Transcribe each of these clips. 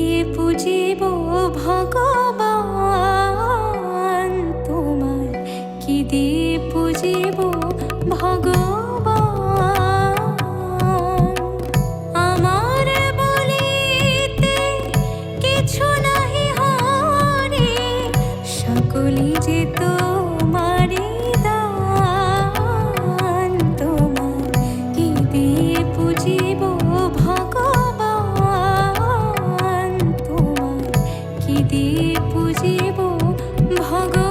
দিয়ে পুজিব ভগবান তোমার, কি দিয়ে পুজিব ভগবান। আমার বলিতে কিছু নাহি হরে, সকলি যে তোমারি দান। তোমার কি দিয়ে পুজিব ভগবান, তোমার কি দিয়ে পুজিব ভগবান।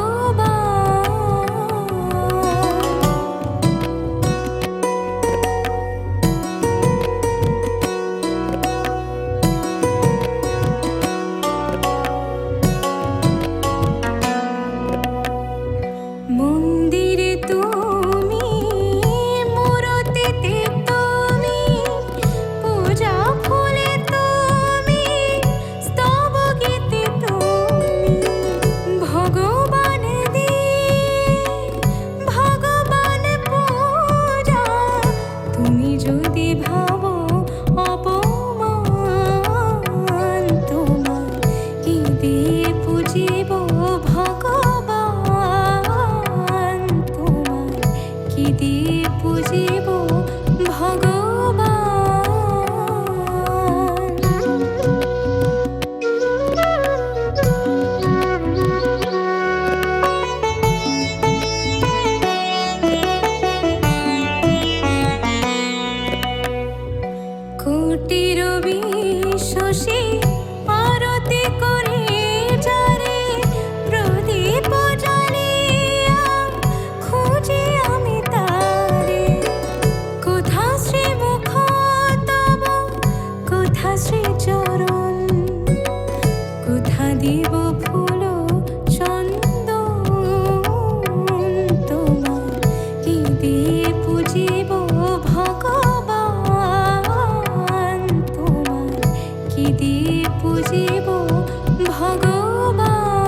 মন্দিরে তুমি, মূরতিতে তুমি, পূজা ফুলে তুমি, স্তব গীতে তুমি। ভগবান দিয়ে ভগবান পূজা, তুমি যদি ভাবো অপমান, তোমার কি দিয়ে পুজিব ভগবান, তোমার কি দিয়ে পুজিব ভগবান। কোটি রবি শশী আরতি করে যারে, প্রদীপ জ্বালিয়া খুঁজি আমি তারে। কোথা শ্রীমুখ তব, কোথা শ্রীচরণ, কোথা দিব ফুল চন্দন। তোমার কি দিয়ে পুজিব ভগবান, তোমার কি দিয়ে পুজিব ভগবান।